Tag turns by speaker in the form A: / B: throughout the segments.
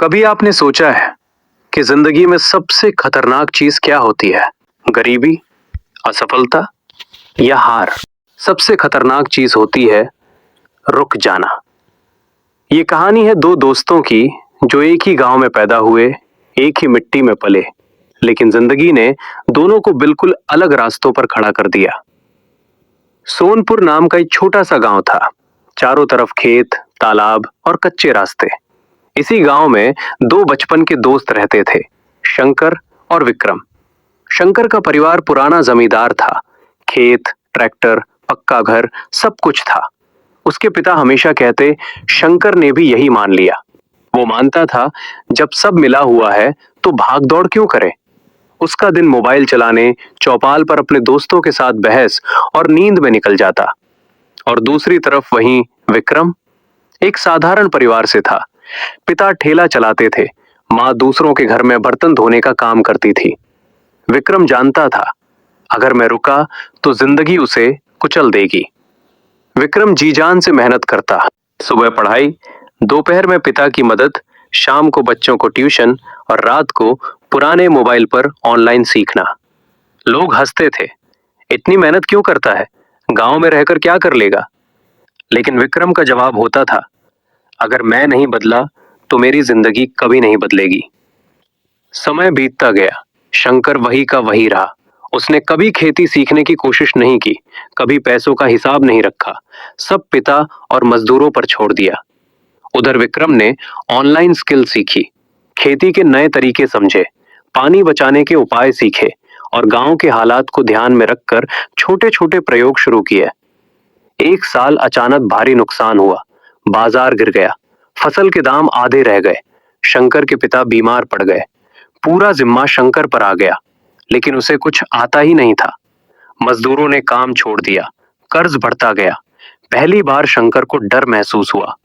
A: कभी आपने सोचा है कि जिंदगी में सबसे खतरनाक चीज क्या होती है? गरीबी, असफलता या हार? सबसे खतरनाक चीज होती है रुक जाना। ये कहानी है दो दोस्तों की जो एक ही गांव में पैदा हुए, एक ही मिट्टी में पले, लेकिन जिंदगी ने दोनों को बिल्कुल अलग रास्तों पर खड़ा कर दिया। सोनपुर नाम का एक छोटा सा गांव था। चारों तरफ खेत, तालाब और कच्चे रास्ते। इसी गांव में दो बचपन के दोस्त रहते थे, शंकर और विक्रम। शंकर का परिवार पुराना जमींदार था। खेत, ट्रैक्टर, पक्का घर, सब कुछ था। उसके पिता हमेशा कहते, शंकर ने भी यही मान लिया। वो मानता था, जब सब मिला हुआ है तो भाग दौड़ क्यों करे। उसका दिन मोबाइल चलाने, चौपाल पर अपने दोस्तों के साथ बहस और नींद में निकल जाता। और दूसरी तरफ वहीं विक्रम एक साधारण परिवार से था। पिता ठेला चलाते थे, माँ दूसरों के घर में बर्तन धोने का काम करती थी। विक्रम जानता था, अगर मैं रुका तो जिंदगी उसे कुचल देगी। विक्रम जी जान से मेहनत करता। सुबह पढ़ाई, दोपहर में पिता की मदद, शाम को बच्चों को ट्यूशन और रात को पुराने मोबाइल पर ऑनलाइन सीखना। लोग हंसते थे, इतनी मेहनत क्यों करता है, गांव में रहकर क्या कर लेगा। लेकिन विक्रम का जवाब होता था, अगर मैं नहीं बदला तो मेरी जिंदगी कभी नहीं बदलेगी। समय बीतता गया, शंकर वही का वही रहा। उसने कभी खेती सीखने की कोशिश नहीं की, कभी पैसों का हिसाब नहीं रखा, सब पिता और मजदूरों पर छोड़ दिया। उधर विक्रम ने ऑनलाइन स्किल सीखी, खेती के नए तरीके समझे, पानी बचाने के उपाय सीखे और गांव के हालात को ध्यान में रखकर छोटे छोटे प्रयोग शुरू किए। एक साल अचानक भारी नुकसान हुआ, बाजार गिर गया, फसल के दाम आधे रह गए, शंकर के पिता बीमार पड़ गए। पूरा जिम्मा शंकर पर आ गया, लेकिन उसे कुछ आता ही नहीं था। मजदूरों ने काम छोड़ दिया, कर्ज बढ़ता गया। पहली बार शंकर को डर महसूस हुआ।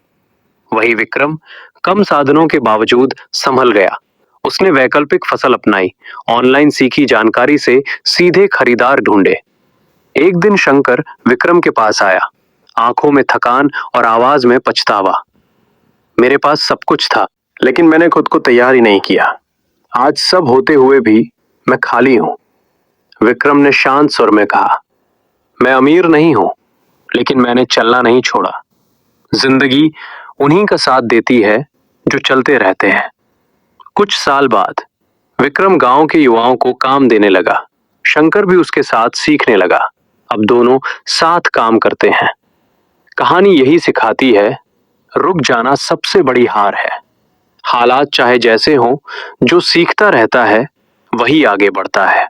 A: वही विक्रम कम साधनों के बावजूद संभल गया। उसने वैकल्पिक फसल अपनाई, ऑनलाइन सीखी जानकारी से सीधे खरीदार ढूंढे। एक दिन शंकर विक्रम के पास आया, आंखों में थकान और आवाज में पछतावा। मेरे पास सब कुछ था, लेकिन मैंने खुद को तैयार ही नहीं किया। आज सब होते हुए भी मैं खाली हूं। विक्रम ने शांत स्वर में कहा, मैं अमीर नहीं हूं, लेकिन मैंने चलना नहीं छोड़ा। जिंदगी उन्हीं का साथ देती है जो चलते रहते हैं। कुछ साल बाद विक्रम गांव के युवाओं को काम देने लगा। शंकर भी उसके साथ सीखने लगा। अब दोनों साथ काम करते हैं। कहानी यही सिखाती है, रुक जाना सबसे बड़ी हार है। हालात चाहे जैसे हों, जो सीखता रहता है वही आगे बढ़ता है।